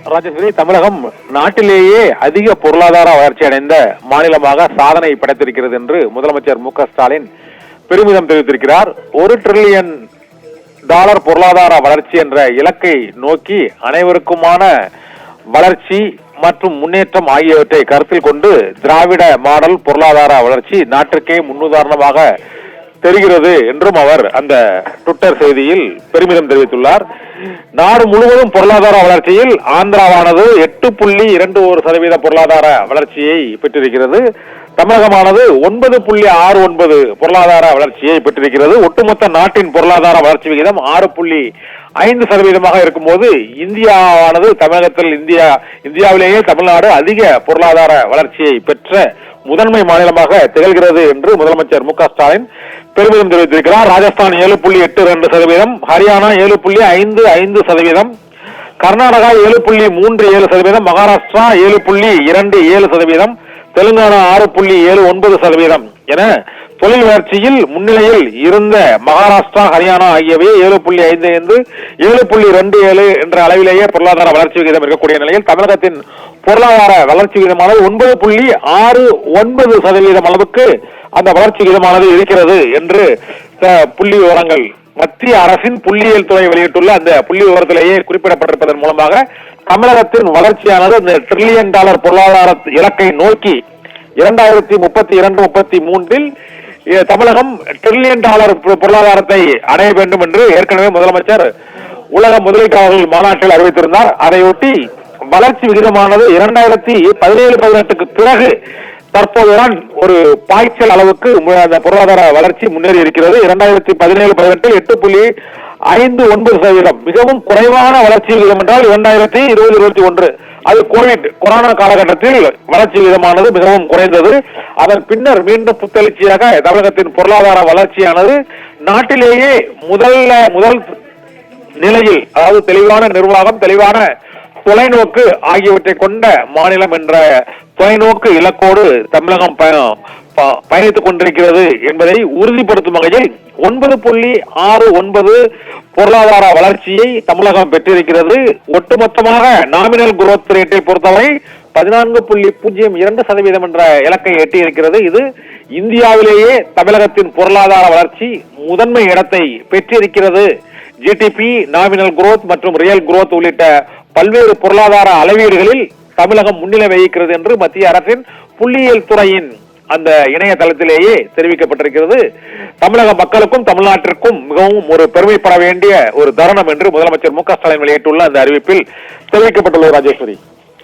ராஜேஸ்வரி, தமிழகம் நாட்டிலேயே அதிக பொருளாதார வளர்ச்சி அடைந்த மாநிலமாக சாதனை படைத்திருக்கிறது என்று முதலமைச்சர் மு க ஸ்டாலின் பெருமிதம் தெரிவித்திருக்கிறார். $1 டிரில்லியன் பொருளாதார வளர்ச்சி என்ற இலக்கை நோக்கி அனைவருக்குமான வளர்ச்சி மற்றும் முன்னேற்றம் ஆகியவற்றை கருத்தில் கொண்டு திராவிட மாடல் பொருளாதார வளர்ச்சி நாட்டிற்கே முன்னுதாரணமாக தெரிகிறது என்றும் அவர் அந்த ட்விட்டர் செய்தியில் பெருமிதம் தெரிவித்துள்ளார். நாடு முழுவதும் பொருளாதார வளர்ச்சியில் ஆந்திராவானது 8.21% பொருளாதார வளர்ச்சியை பெற்றிருக்கிறது. தமிழகமானது 9.69 பொருளாதார வளர்ச்சியை பெற்றிருக்கிறது. ஒட்டுமொத்த நாட்டின் பொருளாதார வளர்ச்சி விகிதம் 6.5% இருக்கும்போது இந்தியாவானது இந்தியாவிலேயே தமிழ்நாடு அதிக பொருளாதார வளர்ச்சியை பெற்ற முதன்மை மாநிலமாக திகழ்கிறது என்று முதலமைச்சர் மு க ஸ்டாலின் பெருமிதம் தெரிவித்திருக்கிறார். ராஜஸ்தான் 7.82%, ஹரியானா 7.55%, கர்நாடகா 7.37%, மகாராஷ்டிரா 7.27%, தெலுங்கானா 6.79% என தொழில் வளர்ச்சியில் முன்னிலையில் இருந்த மகாராஷ்டிரா, ஹரியானா ஆகியவை 7.55, 7.27 என்ற அளவிலேயே பொருளாதார வளர்ச்சி விகிதம் இருக்கக்கூடிய நிலையில் தமிழகத்தின் பொருளாதார வளர்ச்சி விகிதமானது 9.69% அளவுக்கு அந்த வளர்ச்சி விகிதமானது இருக்கிறது என்று புள்ளி விவரங்கள் மத்திய அரசின் புள்ளியியல் துறை வெளியிட்டுள்ள அந்த புள்ளி விவரத்திலேயே குறிப்பிடப்பட்டிருப்பதன் மூலமாக தமிழகத்தின் வளர்ச்சியானது இந்த $1 டிரில்லியன் பொருளாதார இலக்கை நோக்கி 2032-33 தமிழகம் $1 டிரில்லியன் பொருளாதாரத்தை அடைய வேண்டும் என்று ஏற்கனவே முதலமைச்சர் உலக முதலீட்டாளர்கள் மாநாட்டில் அறிவித்திருந்தார். அதையொட்டி வளர்ச்சி விகிதமானது 2017-18க்கு பிறகு தற்போதுதான் ஒரு பாய்ச்சல் அளவுக்கு அந்த பொருளாதார வளர்ச்சி முன்னேறி இருக்கிறது. 2017-18 8.59%, மிகவும் குறைவான வளர்ச்சி விகிதம் என்றால் 2020-21 அது கொரோனா காலகட்டத்தில் வளர்ச்சி விகிதமானது மிகவும் குறைந்தது. அதன் பின்னர் மீண்டும் புத்தெழுச்சியாக தமிழகத்தின் பொருளாதார வளர்ச்சியானது நாட்டிலேயே முதல் நிலையில், அதாவது தெளிவான நிர்வாகம், தெளிவான தொலைநோக்கு ஆகியவற்றை கொண்ட மாநிலம் என்ற தொலைநோக்கு இலக்கோடு தமிழகம் பயணித்துக் கொண்டிருக்கிறது என்பதை உறுதிப்படுத்தும் வகையில் 9.69 பொருளாதார வளர்ச்சியை தமிழகம் பெற்றிருக்கிறது. ஒட்டுமொத்தமாக நாமினல் குரோத் ரேட்டை பொறுத்தவரை 14.02% என்ற இலக்கை எட்டியிருக்கிறது. இது இந்தியாவிலேயே தமிழகத்தின் பொருளாதார வளர்ச்சி முதன்மை இடத்தை பெற்றிருக்கிறது. ஜிடிபி, நாமினல் குரோத் மற்றும் ரியல் குரோத் உள்ளிட்ட பல்வேறு பொருளாதார அளவீடுகளில் தமிழகம் முன்னிலை வகிக்கிறது என்று மத்திய அரசின் புள்ளியியல் துறையின் அந்த இணையதளத்திலேயே தெரிவிக்கப்பட்டிருக்கிறது. தமிழக மக்களுக்கும் தமிழ்நாட்டிற்கும் மிகவும் ஒரு பெருமைப்பட வேண்டிய ஒரு தருணம் என்று முதலமைச்சர் மு க ஸ்டாலின் வெளியிட்டுள்ள அந்த அறிவிப்பில் தெரிவிக்கப்பட்டுள்ளது. ராஜேஸ்வரி.